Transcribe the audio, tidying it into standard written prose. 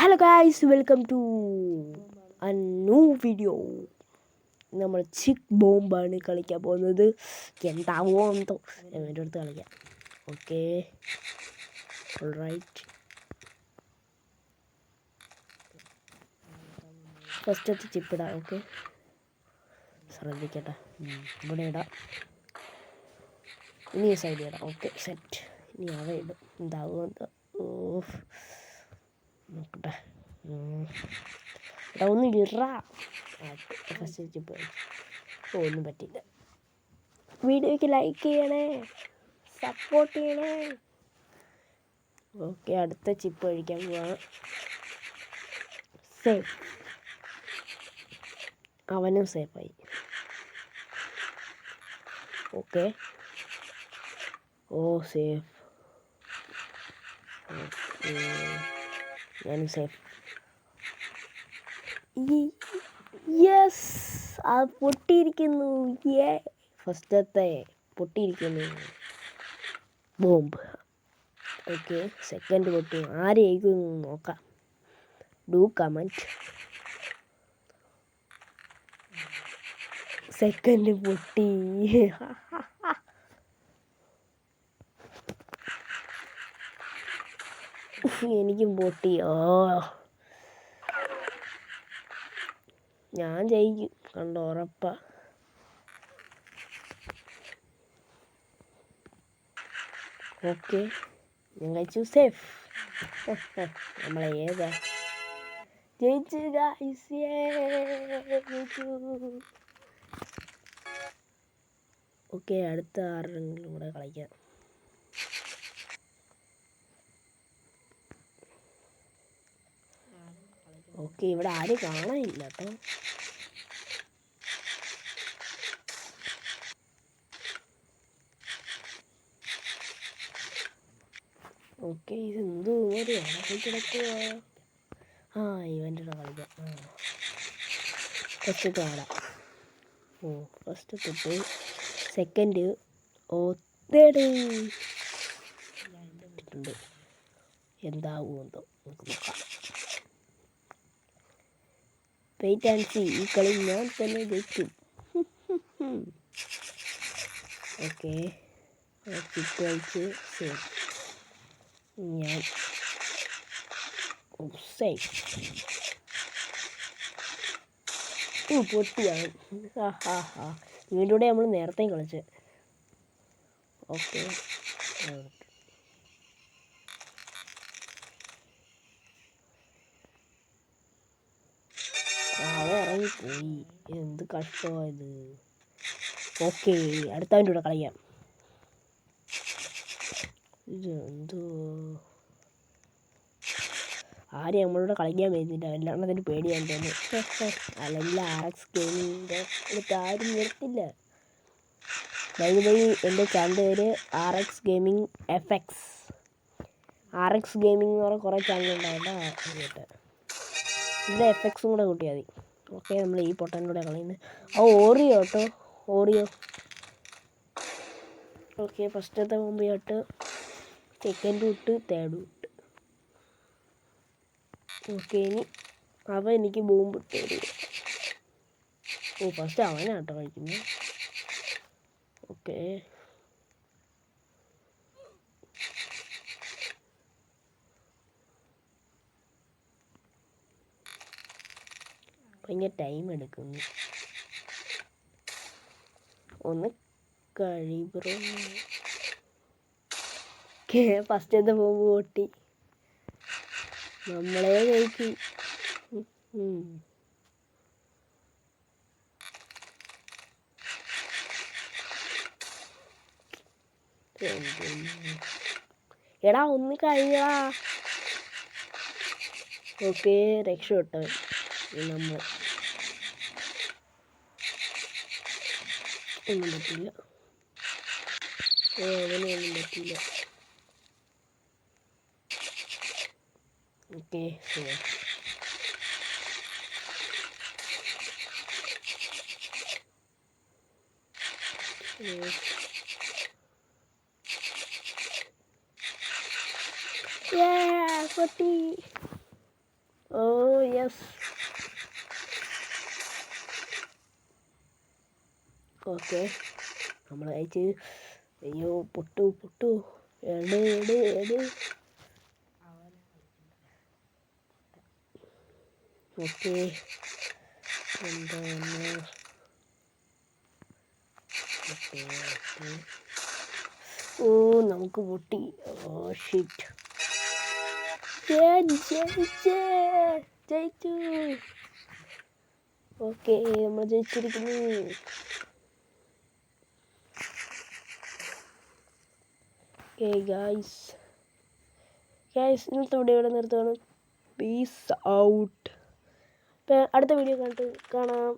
Hello guys, welcome to a new video. നമ്മൾ ചിക്ക് ബോംബാണ് കളിക്കാൻ പോകുന്നത്. എന്താവോ എന്തോ എൻ്റെ അടുത്ത് കളിക്കാം. Okay, alright. ഫസ്റ്റത്തെ ചിപ്പിടാം. ഓക്കെ, ശ്രദ്ധിക്കട്ടെ. ഇവിടെ ഇടാം. ഇനി ഈ സൈഡ് ഇടാം. Okay, set. ഇനി അവ ഇടും. എന്താവോ എന്തോ. നോക്കട്ടെ. ഒന്നും ഇറാ. ഫസ്റ്റ് ചിപ്പ് ഒന്നും പറ്റില്ല. വീഡിയോയ്ക്ക് ലൈക്ക് ചെയ്യണേ, സപ്പോർട്ട് ചെയ്യണേ. ഓക്കെ, അടുത്ത ചിപ്പ് കഴിക്കാൻ പോവാണ്. സേഫ്. അവനും സേഫായി. ഓക്കെ, ഓ സേഫ്. ഞാനും സേഫ്. യെസ്, അത് പൊട്ടിയിരിക്കുന്നു. ഫസ്റ്റത്തെ പൊട്ടിയിരിക്കുന്നു ബോംബ്. ഓക്കെ, സെക്കൻഡ് പൊട്ടി. ആരെയായിരിക്കും നോക്കാം. Do comment. സെക്കൻഡ് പൊട്ടി. എനിക്കും പൊട്ടി. ഞാൻ ജയിക്കും, കണ്ടോ, ഉറപ്പാ. ഓക്കെ, ഞാൻ കഴിച്ചു. സേഫ്. നമ്മളെ ഏതാ ജയിച്ചു ഗൈസ്, ജയിച്ചു. ഓക്കെ, അടുത്ത ആരെങ്കിലും കൂടെ കളിക്കാം. ഓക്കെ, ഇവിടെ ആരും കാണാനില്ല കേട്ടോ. ഓക്കെ, ഇതെന്തോ ഒരു ഇടയ്ക്ക് കിടക്കുക. ഇവൻ്റെ കൂടെ കളിക്കാം. ഫസ്റ്റ് ആടാം. ഫസ്റ്റ് തൊട്ട് സെക്കൻഡ്. തേർഡ് ഇട്ടിട്ടുണ്ട്. എന്താവും എന്തോ, നമുക്ക് നോക്കാം. Wait and see. ഈ കളി ഞാൻ തന്നെ ജയിക്കും. ഓക്കെ, ചിപ്പ് കളിച്ച് സേഫ്. ഞാൻ സേഫ്. പൊട്ടിയാണ്. ഇവൻ്റെ കൂടെ നമ്മൾ നേരത്തെ കളിച്ച്. ഓക്കെ, അവ ഇറങ്ങിപ്പോയി. എന്ത് കഷ്ടമായത്. ഓക്കെ, അടുത്തവൻ്റെ കൂടെ കളിക്കാം. ഇത് എന്തോ ആരും നമ്മളോട് കളിക്കാൻ വരുന്നില്ല. എല്ലാത്തിനും പേടിയാൻ തന്നെ. അല്ലെങ്കിൽ RX ഗെയിമിൻ്റെ അടുത്ത് ആരും നിർത്തില്ല. വഴി എൻ്റെ ചാനൽ പേര് RX gaming FX. RX gaming എന്ന് പറഞ്ഞാൽ കുറേ ചാനലുണ്ടായിട്ടാ കേട്ട്. ഇതിൻ്റെ FXും കൂടെ കൂട്ടിയാൽ മതി. ഓക്കെ, നമ്മൾ ഈ പൊട്ടൻ്റെ കൂടെ കളിയുന്നത്. ഓറിയോ കേട്ടോ, ഓറിയോ. ഓക്കെ, ഫസ്റ്റത്തെ മുമ്പ് തൊട്ട് സെക്കൻഡ് വിട്ട് തേർഡ് വിട്ട്. ഓക്കെ, ഇനി അവൻ എനിക്ക് ബോംബ് ഇട്ട് തരും. ഫസ്റ്റ് അവനാട്ടോ കഴിക്കുന്നത്. ഓക്കെ, ഭയങ്കര ടൈം എടുക്കുന്നു. ഒന്ന് കഴിബ്രോ. ഫസ്റ്റത്തെ ബോംബ് പൊട്ടി. നമ്മളെ കഴിക്കും. എടാ, ഒന്ന് കഴിയടാ. ഓക്കെ, രക്ഷപ്പെട്ടു നമ്മൾ. ഒന്നും പറ്റില്ല. അവനൊന്നും പറ്റില്ല. ഓക്കെ, പൊട്ടി. യെസ്. ഓക്കെ, നമ്മൾ അയച്ച്. അയ്യോ പൊട്ടു. എട്. ഓക്കെ, എന്താണ്? ഓ നമുക്ക് പൊട്ടി. Oh shit. ജയിച്ചു. ഓക്കെ, നമ്മൾ ജയിച്ചിരിക്കുന്നു. ഓക്കെ ഗായ്സ്, ഇന്നത്തെ വീഡിയോ ഇവിടെ നിർത്തുകയാണ്. Peace out. അടുത്ത വീഡിയോ കണ്ടിട്ട് കാണാം.